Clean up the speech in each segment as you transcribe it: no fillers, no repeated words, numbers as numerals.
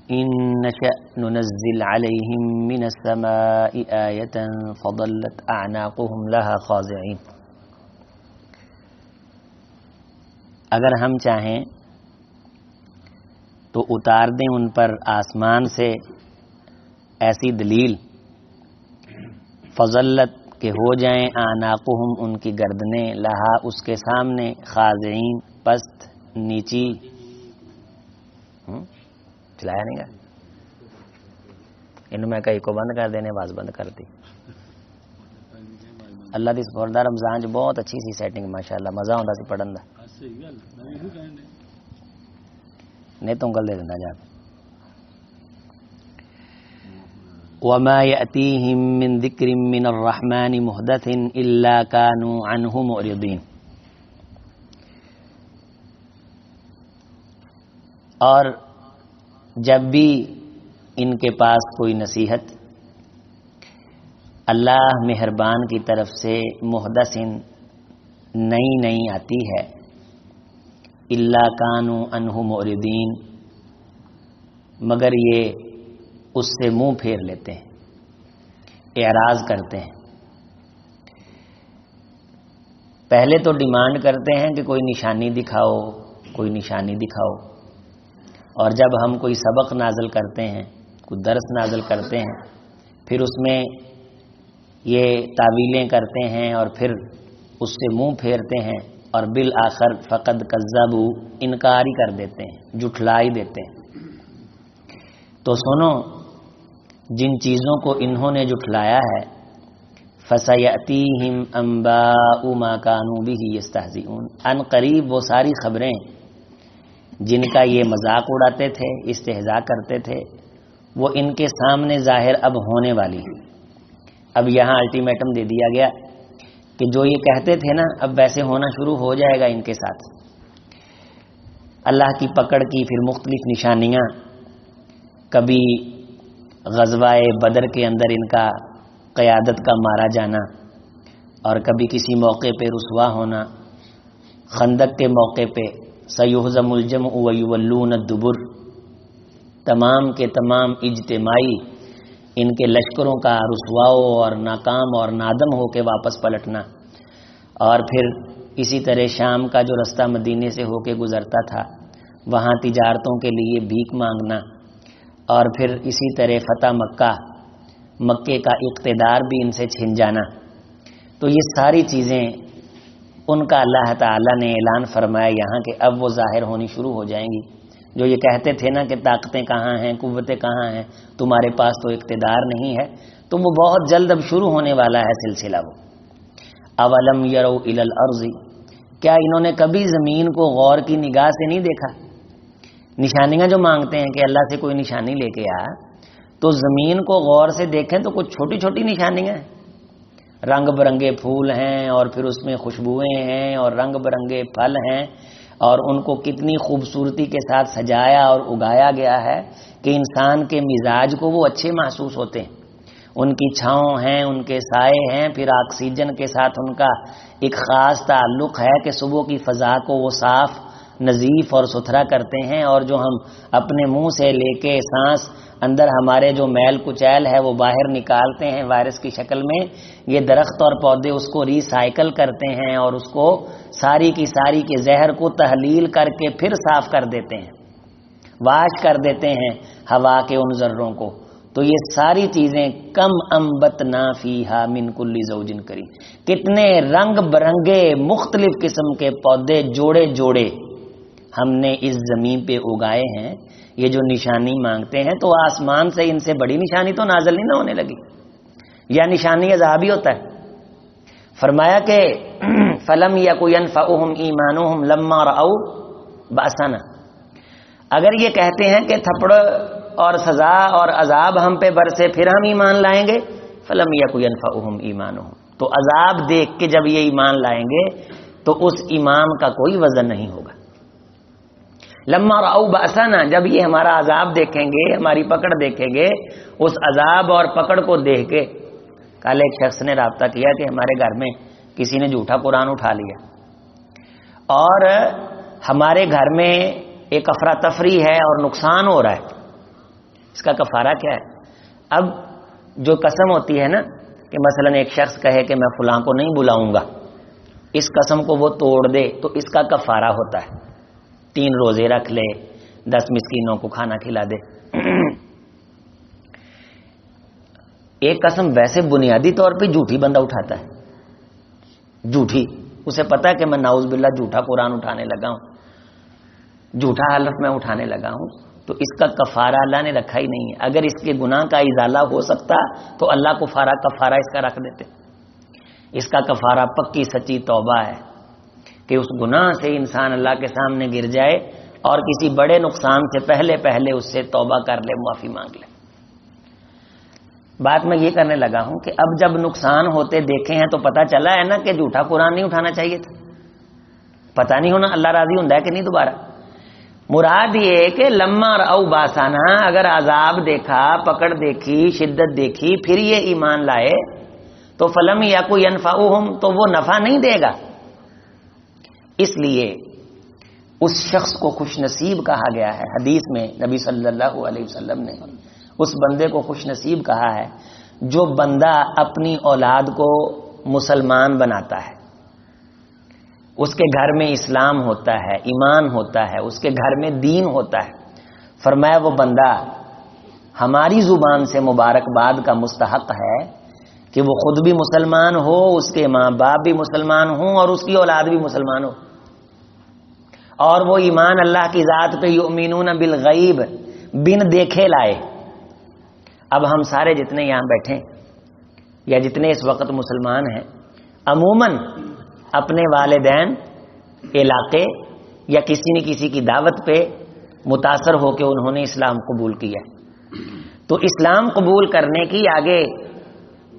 ان نشأ ننزل علیہم من السماء آیۃ فظلت اعناقهم لها خاضعین. اگر ہم چاہیں تو اتار دیں ان پر آسمان سے ایسی دلیل، فظلت کہ ہو جائیں اعناقهم ان کی گردنیں، لہا اس کے سامنے، خاضعین پست نیچی. چلایا نہیں گا انہوں میں کئی کو بند کر دینے، آواز بند کر دی. اللہ دی سپردہ رمضان جو بہت اچھی سی سیٹنگ ماشاءاللہ، مزہ آتا سی پڑھن دا. نہیں تو انگل دے دینا جا. وما يأتيهم من ذکر من الرحمن محدث الا كانوا عنه معرضین. اور جب بھی ان کے پاس کوئی نصیحت اللہ مہربان کی طرف سے محدث نئی آتی ہے، الا کانوا عنہ معرضین، مگر یہ اس سے منہ پھیر لیتے ہیں، اعراض کرتے ہیں. پہلے تو ڈیمانڈ کرتے ہیں کہ کوئی نشانی دکھاؤ، کوئی نشانی دکھاؤ. اور جب ہم کوئی سبق نازل کرتے ہیں، کوئی درس نازل کرتے ہیں، پھر اس میں یہ تعویلیں کرتے ہیں اور پھر اس سے منہ پھیرتے ہیں اور بالآخر فقد کذبوا، انکار ہی کر دیتے ہیں، جھٹلا ہی دیتے ہیں. تو سنو، جن چیزوں کو انہوں نے جھٹلایا ہے، فَسَيَأْتِيهِمْ أَنْبَاءُ مَا كَانُوا بِهِ يَسْتَهْزِئُونَ، ان قریب وہ ساری خبریں جن کا یہ مذاق اڑاتے تھے، استہزاء کرتے تھے، وہ ان کے سامنے ظاہر اب ہونے والی ہیں. اب یہاں الٹیمیٹم دے دیا گیا کہ جو یہ کہتے تھے نا، اب ویسے ہونا شروع ہو جائے گا ان کے ساتھ. اللہ کی پکڑ کی پھر مختلف نشانیاں، کبھی غزوہ بدر کے اندر ان کا قیادت کا مارا جانا، اور کبھی کسی موقع پہ رسوا ہونا. خندق کے موقع پہ سیہزم الجمع ویولون الدبر، تمام کے تمام اجتماعی ان کے لشکروں کا رسواؤ اور ناکام اور نادم ہو کے واپس پلٹنا. اور پھر اسی طرح شام کا جو رستہ مدینے سے ہو کے گزرتا تھا، وہاں تجارتوں کے لیے بھیک مانگنا. اور پھر اسی طرح فتح مکے کا اقتدار بھی ان سے چھن جانا. تو یہ ساری چیزیں ان کا اللہ تعالیٰ نے اعلان فرمایا یہاں کہ اب وہ ظاہر ہونی شروع ہو جائیں گی. جو یہ کہتے تھے نا کہ طاقتیں کہاں ہیں، قوتیں کہاں ہیں، تمہارے پاس تو اقتدار نہیں ہے، تو وہ بہت جلد اب شروع ہونے والا ہے سلسلہ. وہ اولم یروا الی الارض، کیا انہوں نے کبھی زمین کو غور کی نگاہ سے نہیں دیکھا؟ نشانیاں جو مانگتے ہیں کہ اللہ سے کوئی نشانی لے کے آ، تو زمین کو غور سے دیکھیں تو کچھ چھوٹی چھوٹی نشانیاں ہیں. رنگ برنگے پھول ہیں، اور پھر اس میں خوشبوئیں ہیں، اور رنگ برنگے پھل ہیں، اور ان کو کتنی خوبصورتی کے ساتھ سجایا اور اگایا گیا ہے کہ انسان کے مزاج کو وہ اچھے محسوس ہوتے ہیں. ان کی چھاؤں ہیں، ان کے سائے ہیں، پھر آکسیجن کے ساتھ ان کا ایک خاص تعلق ہے کہ صبح کی فضا کو وہ صاف، نظیف اور ستھرا کرتے ہیں. اور جو ہم اپنے منہ سے لے کے سانس اندر ہمارے جو میل کچیل ہے وہ باہر نکالتے ہیں وائرس کی شکل میں، یہ درخت اور پودے اس کو ری سائیکل کرتے ہیں اور اس کو ساری کی ساری کے زہر کو تحلیل کر کے پھر صاف کر دیتے ہیں، واش کر دیتے ہیں ہوا کے ان ذروں کو. تو یہ ساری چیزیں کم انبتنا فیہا من کل زوج کریم، کتنے رنگ برنگے مختلف قسم کے پودے جوڑے جوڑے ہم نے اس زمین پہ اگائے ہیں. یہ جو نشانی مانگتے ہیں تو آسمان سے ان سے بڑی نشانی تو نازل نہیں نہ ہونے لگی، یا نشانی عذاب ہی ہوتا ہے. فرمایا کہ فلم یک ینفعہم ایمانہم لما رأوا بأسنا، اگر یہ کہتے ہیں کہ تھپڑ اور سزا اور عذاب ہم پہ برسے پھر ہم ایمان لائیں گے، فلم یک ینفعہم ایمانہم، تو عذاب دیکھ کے جب یہ ایمان لائیں گے تو اس ایمان کا کوئی وزن نہیں ہوگا. لما رأوا بأسنا، جب یہ ہمارا عذاب دیکھیں گے، ہماری پکڑ دیکھیں گے، اس عذاب اور پکڑ کو دیکھ کے. کل ایک شخص نے رابطہ کیا کہ ہمارے گھر میں کسی نے جھوٹا قرآن اٹھا لیا اور ہمارے گھر میں ایک افراتفری ہے اور نقصان ہو رہا ہے. اس کا کفارہ کیا ہے؟ اب جو قسم ہوتی ہے نا کہ مثلا ایک شخص کہے کہ میں فلاں کو نہیں بلاؤں گا، اس قسم کو وہ توڑ دے تو اس کا کفارہ ہوتا ہے 3 روزے رکھ لے، 10 مسکینوں کو کھانا کھلا دے۔ ایک قسم ویسے بنیادی طور پہ جھوٹی بندہ اٹھاتا ہے، جھوٹی، اسے پتا ہے کہ میں نعوذ باللہ جھوٹا قرآن اٹھانے لگا ہوں، جھوٹا حلف میں اٹھانے لگا ہوں، تو اس کا کفارہ اللہ نے رکھا ہی نہیں ہے۔ اگر اس کے گناہ کا ازالہ ہو سکتا تو اللہ کو کفارہ اس کا رکھ دیتے۔ اس کا کفارہ پکی سچی توبہ ہے کہ اس گناہ سے انسان اللہ کے سامنے گر جائے اور کسی بڑے نقصان سے پہلے اس سے توبہ کر لے، معافی مانگ لے۔ بات میں یہ کرنے لگا ہوں کہ اب جب نقصان ہوتے دیکھے ہیں تو پتہ چلا ہے نا کہ جھوٹا قرآن نہیں اٹھانا چاہیے تھا۔ پتہ نہیں ہونا اللہ راضی ہوں ہے کہ نہیں دوبارہ۔ مراد یہ کہ لما رأوا باسانا، اگر عذاب دیکھا، پکڑ دیکھی، شدت دیکھی، پھر یہ ایمان لائے تو فلم یکو ینفعہم، تو وہ نفع نہیں دے گا۔ اس لیے اس شخص کو خوش نصیب کہا گیا ہے، حدیث میں نبی صلی اللہ علیہ وسلم نے اس بندے کو خوش نصیب کہا ہے جو بندہ اپنی اولاد کو مسلمان بناتا ہے، اس کے گھر میں اسلام ہوتا ہے، ایمان ہوتا ہے، اس کے گھر میں دین ہوتا ہے۔ فرمایا وہ بندہ ہماری زبان سے مبارکباد کا مستحق ہے کہ وہ خود بھی مسلمان ہو، اس کے ماں باپ بھی مسلمان ہوں اور اس کی اولاد بھی مسلمان ہو، اور وہ ایمان اللہ کی ذات پہ یؤمنون بالغیب، بن دیکھے لائے۔ اب ہم سارے جتنے یہاں بیٹھے یا جتنے اس وقت مسلمان ہیں، عموماً اپنے والدین، علاقے یا کسی نہ کسی کی دعوت پہ متاثر ہو کے انہوں نے اسلام قبول کیا، تو اسلام قبول کرنے کی آگے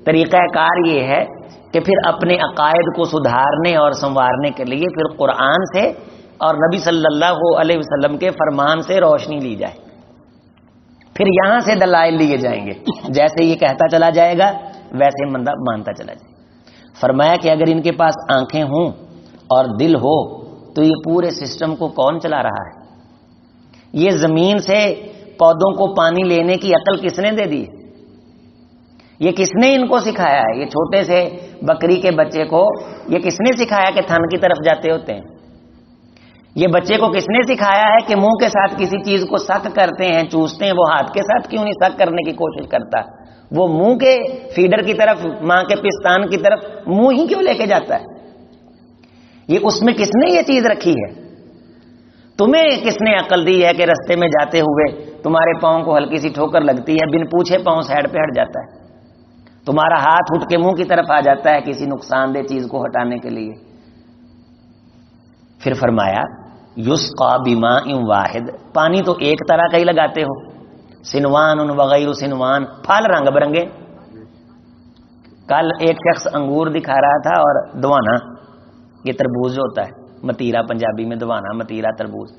طریقہ کار یہ ہے کہ پھر اپنے عقائد کو سدھارنے اور سنوارنے کے لیے پھر قرآن سے اور نبی صلی اللہ علیہ وسلم کے فرمان سے روشنی لی جائے، پھر یہاں سے دلائل لیے جائیں گے، جیسے یہ کہتا چلا جائے گا ویسے بندہ مانتا چلا جائے گا۔ فرمایا کہ اگر ان کے پاس آنکھیں ہوں اور دل ہو تو یہ پورے سسٹم کو کون چلا رہا ہے؟ یہ زمین سے پودوں کو پانی لینے کی عقل کس نے دے دی؟ یہ کس نے ان کو سکھایا ہے؟ یہ چھوٹے سے بکری کے بچے کو یہ کس نے سکھایا کہ تھن کی طرف جاتے ہوتے ہیں؟ یہ بچے کو کس نے سکھایا ہے کہ منہ کے ساتھ کسی چیز کو سک کرتے ہیں، چوستے ہیں، وہ ہاتھ کے ساتھ کیوں نہیں سک کرنے کی کوشش کرتا؟ وہ منہ کے فیڈر کی طرف، ماں کے پستان کی طرف منہ ہی کیوں لے کے جاتا ہے؟ یہ اس میں کس نے یہ چیز رکھی ہے؟ تمہیں کس نے عقل دی ہے کہ رستے میں جاتے ہوئے تمہارے پاؤں کو ہلکی سی ٹھوکر لگتی ہے، بن پوچھے پاؤں سائڈ پہ ہٹ جاتا ہے، تمہارا ہاتھ اٹھ کے منہ کی طرف آ جاتا ہے کسی نقصان دہ چیز کو ہٹانے کے لیے؟ پھر فرمایا یسقا بماء واحد، پانی تو ایک طرح کا ہی لگاتے ہو، سنوان وغیر سنوان، پھل رنگ برنگے۔ کل ایک شخص انگور دکھا رہا تھا اور دوانا، یہ تربوز جو ہوتا ہے، متیرا پنجابی میں دوانا، متیرا تربوز،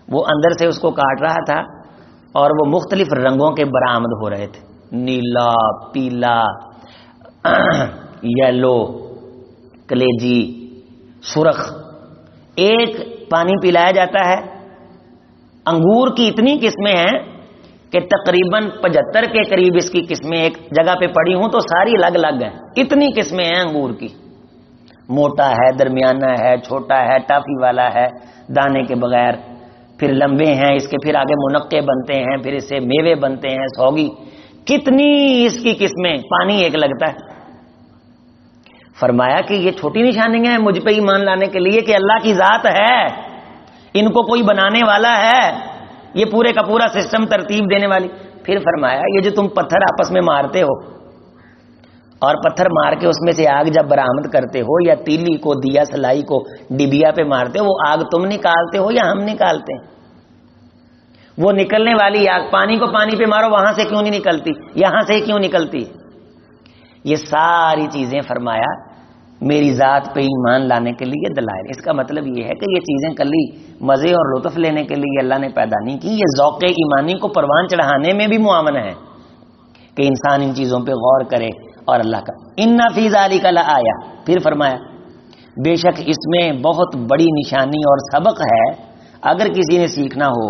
وہ اندر سے اس کو کاٹ رہا تھا اور وہ مختلف رنگوں کے برآمد ہو رہے تھے، نیلا، پیلا، یلو، کلیجی، سرخ۔ ایک پانی پلایا جاتا ہے، انگور کی اتنی قسمیں ہیں کہ تقریباً 75 کے قریب اس کی قسمیں ایک جگہ پہ پڑی ہوں تو ساری الگ الگ ہیں، اتنی قسمیں ہیں انگور کی، موٹا ہے، درمیانہ ہے، چھوٹا ہے، ٹافی والا ہے، دانے کے بغیر، پھر لمبے ہیں، اس کے پھر آگے منقے بنتے ہیں، پھر اس سے میوے بنتے ہیں، سوگی، کتنی اس کی قسمیں، پانی ایک لگتا ہے۔ فرمایا کہ یہ چھوٹی نشانیاں ہیں مجھ پہ ایمان لانے کے لیے کہ اللہ کی ذات ہے، ان کو کوئی بنانے والا ہے، یہ پورے کا پورا سسٹم ترتیب دینے والی۔ پھر فرمایا یہ جو تم پتھر آپس میں مارتے ہو اور پتھر مار کے اس میں سے آگ جب برآمد کرتے ہو، یا تیلی کو، دیا سلائی کو ڈبیا پہ مارتے ہو، وہ آگ تم نکالتے ہو یا ہم نکالتے ہیں؟ وہ نکلنے والی آگ، پانی کو پانی پہ مارو وہاں سے کیوں نہیں نکلتی، یہاں سے کیوں نکلتی؟ یہ ساری چیزیں فرمایا میری ذات پہ ایمان لانے کے لیے دلائل۔ اس کا مطلب یہ ہے کہ یہ چیزیں کلی مزے اور لطف لینے کے لیے اللہ نے پیدا نہیں کی، یہ ذوق ایمانی کو پروان چڑھانے میں بھی معاون ہے کہ انسان ان چیزوں پہ غور کرے اور اللہ کا ان فی ذالک لآیہ۔ پھر فرمایا بے شک اس میں بہت بڑی نشانی اور سبق ہے اگر کسی نے سیکھنا ہو،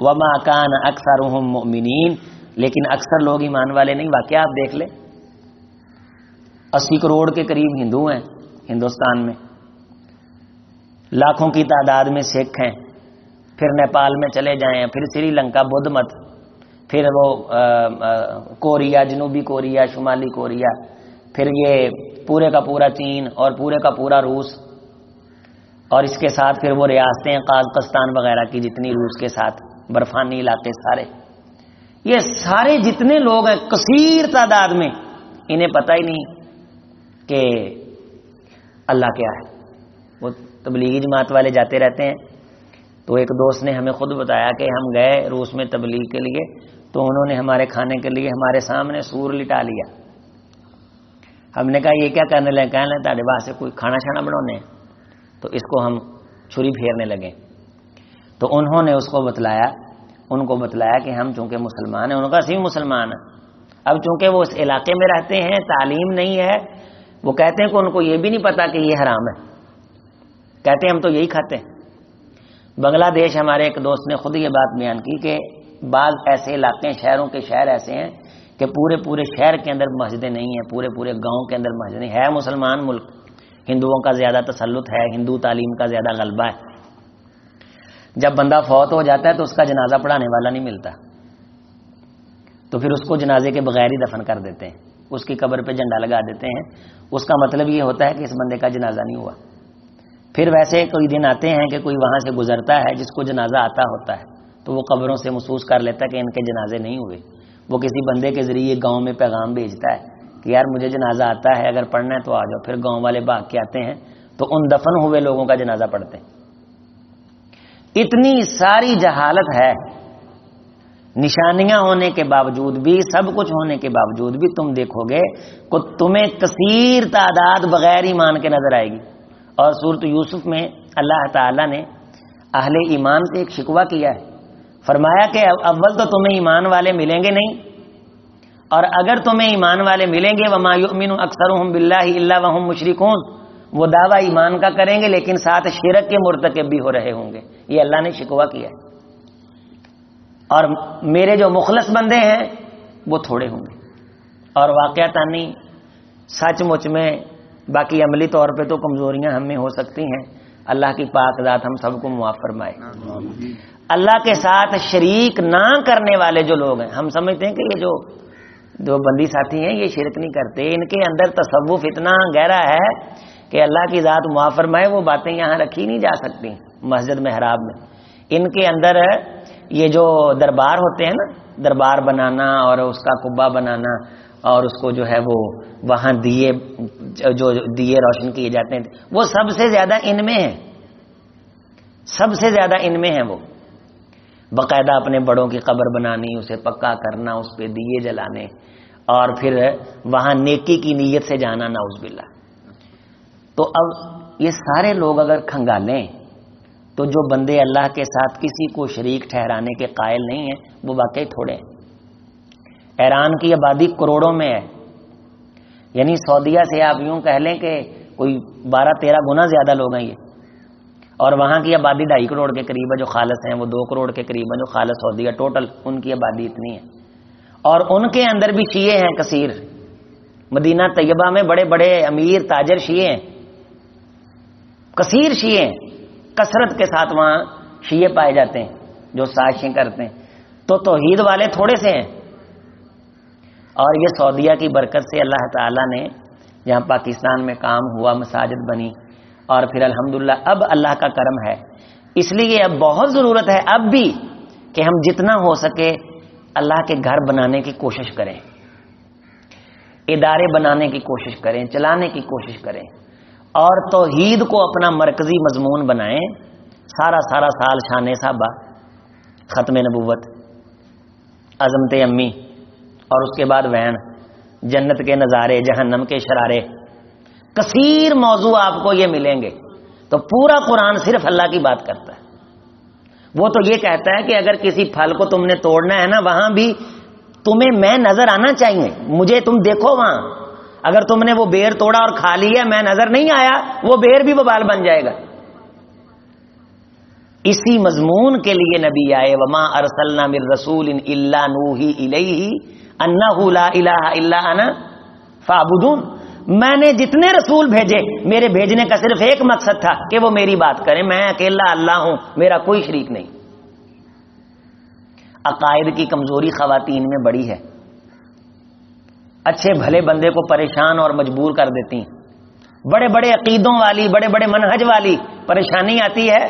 وما کان اکثرهم مؤمنین، لیکن اکثر لوگ ایمان والے نہیں. واقعہ آپ دیکھ لیں، 80 کروڑ کے قریب ہندو ہیں ہندوستان میں، لاکھوں کی تعداد میں سکھ ہیں. پھر نیپال میں چلے جائیں، پھر سری لنکا بدھ مت، پھر وہ کوریا، جنوبی کوریا، شمالی کوریا، پھر یہ پورے کا پورا چین اور پورے کا پورا روس، اور اس کے ساتھ پھر وہ ریاستیں قازقستان وغیرہ کی جتنی روس کے ساتھ برفانی علاقے سارے. یہ سارے جتنے لوگ ہیں کثیر تعداد میں، انہیں پتہ ہی نہیں کہ اللہ کیا ہے. وہ تبلیغی جماعت والے جاتے رہتے ہیں. تو ایک دوست نے ہمیں خود بتایا کہ ہم گئے روس میں تبلیغ کے لیے، تو انہوں نے ہمارے کھانے کے لیے ہمارے سامنے سور لٹا لیا. ہم نے کہا یہ کیا کرنے لگے؟ کہنے لگے تاڑے واسطے کوئی کھانا شانا بنانے ہیں. تو اس کو ہم چھری پھیرنے لگے. تو انہوں نے اس کو بتلایا، ان کو بتلایا کہ ہم چونکہ مسلمان ہیں. انہوں نے کہا اسی مسلمان ہیں. اب چونکہ وہ اس علاقے میں رہتے ہیں، تعلیم نہیں ہے، وہ کہتے ہیں کہ ان کو یہ بھی نہیں پتا کہ یہ حرام ہے، کہتے ہیں ہم تو یہی کھاتے ہیں. بنگلہ دیش ہمارے ایک دوست نے خود یہ بات بیان کی کہ بعض ایسے علاقے، شہروں کے شہر ایسے ہیں کہ پورے شہر کے اندر مسجدیں نہیں ہیں، پورے گاؤں کے اندر مسجدیں ہے. مسلمان ملک، ہندوؤں کا زیادہ تسلط ہے، ہندو تعلیم کا زیادہ غلبہ ہے. جب بندہ فوت ہو جاتا ہے تو اس کا جنازہ پڑھانے والا نہیں ملتا، تو پھر اس کو جنازے کے بغیر ہی دفن کر دیتے ہیں، اس کی قبر پہ جھنڈا لگا دیتے ہیں. اس کا مطلب یہ ہوتا ہے کہ اس بندے کا جنازہ نہیں ہوا. پھر ویسے کوئی دن آتے ہیں کہ کوئی وہاں سے گزرتا ہے جس کو جنازہ آتا ہوتا ہے، تو وہ قبروں سے محسوس کر لیتا ہے کہ ان کے جنازے نہیں ہوئے. وہ کسی بندے کے ذریعے گاؤں میں پیغام بھیجتا ہے کہ یار مجھے جنازہ آتا ہے، اگر پڑھنا ہے تو آ جاؤ. پھر گاؤں والے بھاگ کے آتے ہیں تو ان دفن ہوئے لوگوں کا جنازہ پڑھتے ہیں. اتنی ساری جہالت ہے، نشانیاں ہونے کے باوجود بھی، سب کچھ ہونے کے باوجود بھی تم دیکھو گے کہ تمہیں کثیر تعداد بغیر ایمان کے نظر آئے گی. اور سورۃ یوسف میں اللہ تعالیٰ نے اہل ایمان سے ایک شکوہ کیا ہے. فرمایا کہ اول تو تمہیں ایمان والے ملیں گے نہیں، اور اگر تمہیں ایمان والے ملیں گے وما یؤمن اکثرهم باللہ الا وهم مشرکون، وہ دعویٰ ایمان کا کریں گے لیکن ساتھ شرک کے مرتکب بھی ہو رہے ہوں گے. یہ اللہ نے شکوہ کیا ہے. اور میرے جو مخلص بندے ہیں وہ تھوڑے ہوں گے. اور واقعتاً سچ مچ میں، باقی عملی طور پہ تو کمزوریاں ہم میں ہو سکتی ہیں. اللہ کی پاک ذات ہم سب کو معاف فرمائے. اللہ کے ساتھ شریک نہ کرنے والے جو لوگ ہیں، ہم سمجھتے ہیں کہ یہ جو بندی ساتھی ہیں یہ شرک نہیں کرتے، ان کے اندر تصوف اتنا گہرا ہے کہ اللہ کی ذات معاف فرمائے وہ باتیں یہاں رکھی نہیں جا سکتی مسجد محراب میں. ان کے اندر یہ جو دربار ہوتے ہیں نا، دربار بنانا اور اس کا قبہ بنانا، اور اس کو جو ہے وہ وہاں دیے روشن کیے جاتے ہیں، وہ سب سے زیادہ ان میں ہیں، سب سے زیادہ ان میں ہیں. وہ باقاعدہ اپنے بڑوں کی قبر بنانی، اسے پکا کرنا، اس پہ دیے جلانے، اور پھر وہاں نیکی کی نیت سے جانا، نعوذ باللہ. تو اب یہ سارے لوگ اگر کھنگالیں تو جو بندے اللہ کے ساتھ کسی کو شریک ٹھہرانے کے قائل نہیں ہیں وہ واقعی تھوڑے ہیں. ایران کی آبادی کروڑوں میں ہے، یعنی سعودیہ سے آپ یوں کہہ لیں کہ کوئی 12-13 گنا زیادہ لوگ ہیں یہ. اور وہاں کی آبادی 2.5 کروڑ کے قریب ہے جو خالص ہیں، وہ 2 کروڑ کے قریب ہے جو خالص سعودیہ. ٹوٹل ان کی آبادی اتنی ہے. اور ان کے اندر بھی شیعہ ہیں کثیر. مدینہ طیبہ میں بڑے بڑے امیر تاجر شیعہ ہیں، کثیر شیعہ ہیں، کثرت کے ساتھ وہاں شیعہ پائے جاتے ہیں جو سازشیں کرتے ہیں. تو توحید والے تھوڑے سے ہیں. اور یہ سعودیہ کی برکت سے اللہ تعالیٰ نے جہاں پاکستان میں کام ہوا، مساجد بنی، اور پھر الحمدللہ اب اللہ کا کرم ہے. اس لیے اب بہت ضرورت ہے اب بھی کہ ہم جتنا ہو سکے اللہ کے گھر بنانے کی کوشش کریں، ادارے بنانے کی کوشش کریں، چلانے کی کوشش کریں، اور توحید کو اپنا مرکزی مضمون بنائیں. سارا سال شان صحابہ، ختم نبوت، عظمت امی، اور اس کے بعد وین، جنت کے نظارے، جہنم کے شرارے، کثیر موضوع آپ کو یہ ملیں گے. تو پورا قرآن صرف اللہ کی بات کرتا ہے. وہ تو یہ کہتا ہے کہ اگر کسی پھل کو تم نے توڑنا ہے نا، وہاں بھی تمہیں میں نظر آنا چاہیے، مجھے تم دیکھو وہاں. اگر تم نے وہ بیر توڑا اور کھا لیا، میں نظر نہیں آیا، وہ بیر بھی وبال بن جائے گا. اسی مضمون کے لیے نبی آئے، وما ارسلنا من رسول الا نوحی الیہ انہ لا الہ الا انا فاعبدون۔ میں نے جتنے رسول بھیجے میرے بھیجنے کا صرف ایک مقصد تھا کہ وہ میری بات کریں، میں اکیلا اللہ ہوں، میرا کوئی شریک نہیں۔ عقائد کی کمزوری خواتین میں بڑی ہے، اچھے بھلے بندے کو پریشان اور مجبور کر دیتی ہیں۔ بڑے بڑے عقیدوں والی، بڑے بڑے منہج والی پریشانی آتی ہے،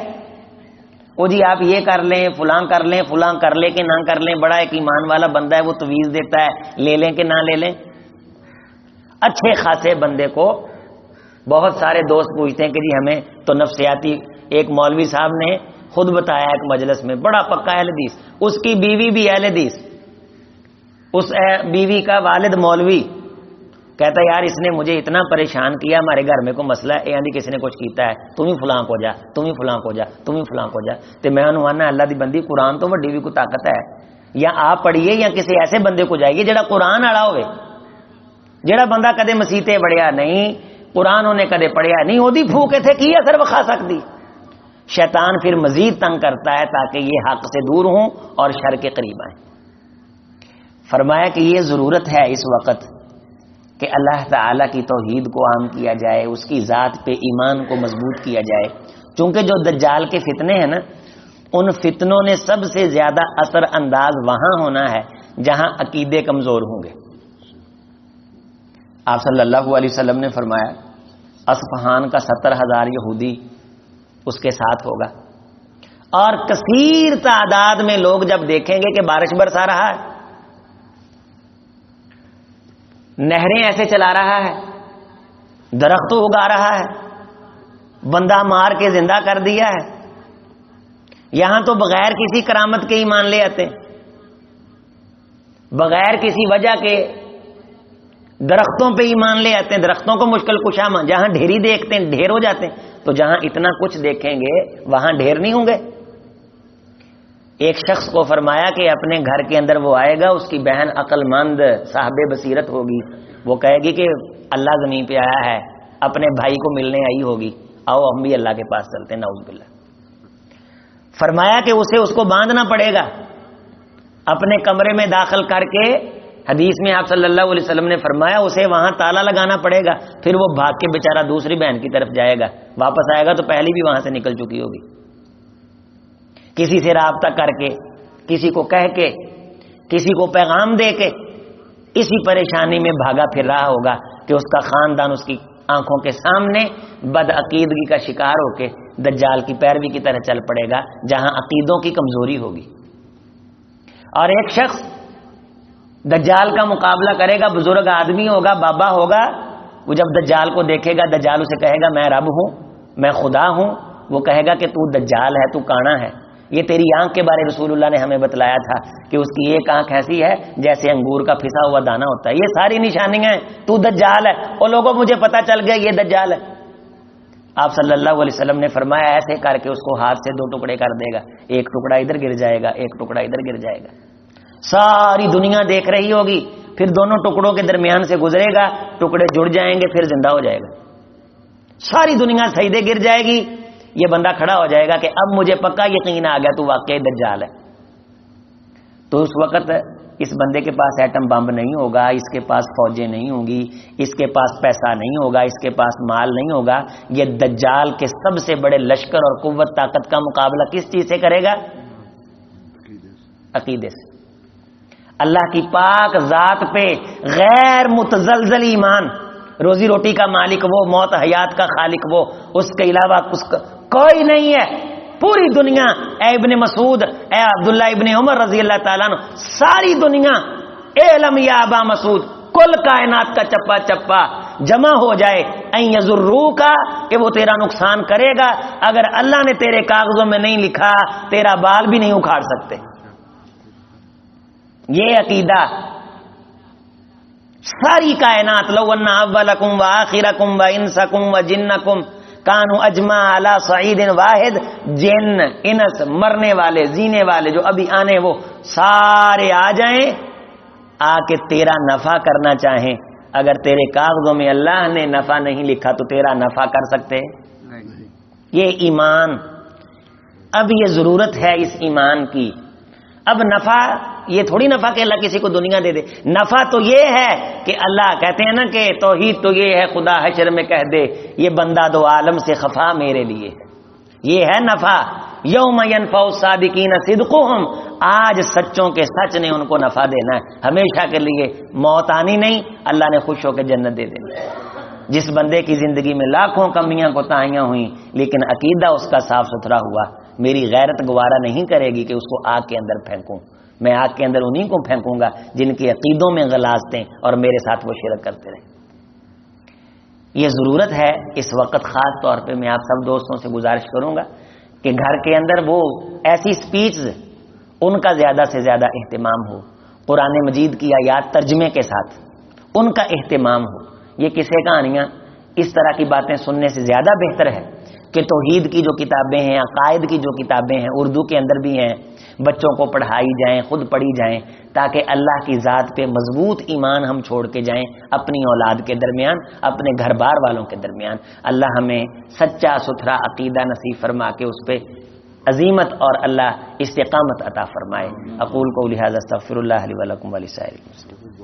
وہ جی آپ یہ کر لیں، فلاں کر لیں، فلاں کر لیں کہ نہ کر لیں، بڑا ایک ایمان والا بندہ ہے وہ تویز دیتا ہے، لے لیں کہ نہ لے لیں۔ اچھے خاصے بندے کو بہت سارے دوست پوچھتے ہیں کہ جی ہمیں تو نفسیاتی، ایک مولوی صاحب نے خود بتایا ایک مجلس میں، بڑا پکا اہل حدیث، اس کی بیوی بھی اہل حدیث، اس بیوی کا والد مولوی، کہتا یار اس نے مجھے اتنا پریشان کیا، ہمارے گھر میں کوئی مسئلہ ہے، یعنی کسی نے کچھ کیتا ہے، تم ہی فلاں کو جا، تم ہی فلاں کو جا، تم ہی فلاں کو جا۔ تے میں انہوں نے اللہ دی بندی قرآن تو وڈی بھی کوئی طاقت ہے، یا آپ پڑھیے یا کسی ایسے بندے کو جائیے جڑا قرآن والا ہوئے، جڑا بندہ کدے مسیتے پڑھیا نہیں، قرآن انہیں کدے پڑھیا نہیں، وہ دی پھوکے تھے کی اثر وکھا سکتی۔ شیطان پھر مزید تنگ کرتا ہے تاکہ یہ حق سے دور ہوں اور شر کے قریب آئیں۔ فرمایا کہ یہ ضرورت ہے اس وقت کہ اللہ تعالی کی توحید کو عام کیا جائے، اس کی ذات پہ ایمان کو مضبوط کیا جائے، چونکہ جو دجال کے فتنے ہیں نا، ان فتنوں نے سب سے زیادہ اثر انداز وہاں ہونا ہے جہاں عقیدے کمزور ہوں گے۔ آپ صلی اللہ علیہ وسلم نے فرمایا اصفہان کا 70,000 یہودی اس کے ساتھ ہوگا، اور کثیر تعداد میں لوگ جب دیکھیں گے کہ بارش برسا رہا ہے، نہریں ایسے چلا رہا ہے، درخت اگا رہا ہے، بندہ مار کے زندہ کر دیا ہے، یہاں تو بغیر کسی کرامت کے ایمان لے آتے ہیں، بغیر کسی وجہ کے درختوں پہ ایمان لے آتے ہیں، درختوں کو مشکل کشا جہاں ڈھیری دیکھتے ہیں ڈھیر ہو جاتے ہیں، تو جہاں اتنا کچھ دیکھیں گے وہاں ڈھیر نہیں ہوں گے۔ ایک شخص کو فرمایا کہ اپنے گھر کے اندر وہ آئے گا، اس کی بہن عقل مند صاحب بصیرت ہوگی، وہ کہے گی کہ اللہ زمین پہ آیا ہے، اپنے بھائی کو ملنے آئی ہوگی، آؤ ہم بھی اللہ کے پاس چلتے ہیں، نعوذ باللہ۔ فرمایا کہ اسے اس کو باندھنا پڑے گا، اپنے کمرے میں داخل کر کے، حدیث میں آپ صلی اللہ علیہ وسلم نے فرمایا اسے وہاں تالا لگانا پڑے گا، پھر وہ بھاگ کے بیچارہ دوسری بہن کی طرف جائے گا، واپس آئے گا تو پہلی بھی وہاں سے نکل چکی ہوگی، کسی سے رابطہ کر کے، کسی کو کہہ کے، کسی کو پیغام دے کے، اسی پریشانی میں بھاگا پھر رہا ہوگا کہ اس کا خاندان اس کی آنکھوں کے سامنے بدعقیدگی کا شکار ہو کے دجال کی پیروی کی طرح چل پڑے گا جہاں عقیدوں کی کمزوری ہوگی۔ اور ایک شخص دجال کا مقابلہ کرے گا، بزرگ آدمی ہوگا، بابا ہوگا، وہ جب دجال کو دیکھے گا دجال اسے کہے گا میں رب ہوں، میں خدا ہوں، وہ کہے گا کہ تو دجال ہے، تو کانا ہے۔ یہ تیری آنکھ کے بارے رسول اللہ نے ہمیں بتلایا تھا کہ اس کی ایک آنکھ ایسی ہے جیسے انگور کا پھسا ہوا دانا ہوتا ہے، یہ ساری نشانیاں ہیں، تو دجال ہے، اور لوگوں مجھے پتا چل گیا یہ دجال ہے۔ آپ صلی اللہ علیہ وسلم نے فرمایا ایسے کر کے اس کو ہاتھ سے 2 ٹکڑے کر دے گا، ایک ٹکڑا ادھر گر جائے گا، ایک ٹکڑا ادھر گر جائے گا، ساری دنیا دیکھ رہی ہوگی، پھر دونوں ٹکڑوں کے درمیان سے گزرے گا، ٹکڑے جڑ جائیں گے، پھر زندہ ہو جائے گا، ساری دنیا سجدے گر جائے گی، یہ بندہ کھڑا ہو جائے گا کہ اب مجھے پکا یقین آ گیا تو واقعی دجال ہے۔ تو اس وقت اس بندے کے پاس ایٹم بم نہیں ہوگا، اس کے پاس فوجیں نہیں ہوں گی، اس کے پاس پیسہ نہیں ہوگا، اس کے پاس مال نہیں ہوگا، یہ دجال کے سب سے بڑے لشکر اور قوت طاقت کا مقابلہ کس چیز سے کرے گا؟ عقیدے سے، اللہ کی پاک ذات پہ غیر متزلزل ایمان، روزی روٹی کا مالک وہ، موت حیات کا خالق وہ، اس کے علاوہ اس کا کوئی نہیں ہے۔ پوری دنیا، اے ابن مسعود، اے عبداللہ ابن عمر رضی اللہ تعالیٰ عنہ، ساری دنیا، اے علم یا ابا مسعود، کل کائنات کا چپا چپا جمع ہو جائے این یضروک کہ وہ تیرا نقصان کرے گا، اگر اللہ نے تیرے کاغذوں میں نہیں لکھا تیرا بال بھی نہیں اکھاڑ سکتے۔ یہ عقیدہ ساری کائنات، لو ان اولکم وآخرکم وانسکم وجنکم کانوا اجمع علی صعید واحد، جن انس، مرنے والے جینے والے جو ابھی آنے، وہ سارے آ جائیں، آ کے تیرا نفع کرنا چاہیں، اگر تیرے کاغذوں میں اللہ نے نفع نہیں لکھا تو تیرا نفع کر سکتے؟ یہ ایمان اب یہ ضرورت ہے اس ایمان کی. اب نفع یہ تھوڑی نفع کہ اللہ کسی کو دنیا دے دے. نفع تو یہ ہے کہ اللہ کہتے ہیں نا کہ توحید تو یہ ہے خدا حشر میں کہہ دے یہ بندہ دو عالم سے خفا میرے لیے ہے. یہ ہے نفع. یوم ینفع الصادقین صدقہم، آج سچوں کے سچ نے ان کو نفع دینا ہے ہمیشہ کے لیے. موت آنی نہیں، اللہ نے خوش ہو کے جنت دے دینی. جس بندے کی زندگی میں لاکھوں کمیاں کوتاہیاں ہوئیں لیکن عقیدہ اس کا صاف ستھرا ہوا، میری غیرت گوارا نہیں کرے گی کہ اس کو آگ کے اندر پھینکوں. میں آگ کے اندر انہیں کو پھینکوں گا جن کی عقیدوں میں غلاظتیں اور میرے ساتھ وہ شرک کرتے رہے. یہ ضرورت ہے اس وقت. خاص طور پہ میں آپ سب دوستوں سے گزارش کروں گا کہ گھر کے اندر وہ ایسی سپیچز ان کا زیادہ سے زیادہ اہتمام ہو. قرآن مجید کی آیات ترجمے کے ساتھ ان کا اہتمام ہو. یہ قصے کہانیاں اس طرح کی باتیں سننے سے زیادہ بہتر ہے کہ توحید کی جو کتابیں ہیں، عقائد کی جو کتابیں ہیں اردو کے اندر بھی ہیں، بچوں کو پڑھائی جائیں، خود پڑھی جائیں، تاکہ اللہ کی ذات پہ مضبوط ایمان ہم چھوڑ کے جائیں اپنی اولاد کے درمیان، اپنے گھر بار والوں کے درمیان. اللہ ہمیں سچا ستھرا عقیدہ نصیب فرما کے اس پہ عظیمت اور اللہ استقامت عطا فرمائے. اقول قولی ھذا استغفر اللہ لی ولکم ولسائر المسلمین.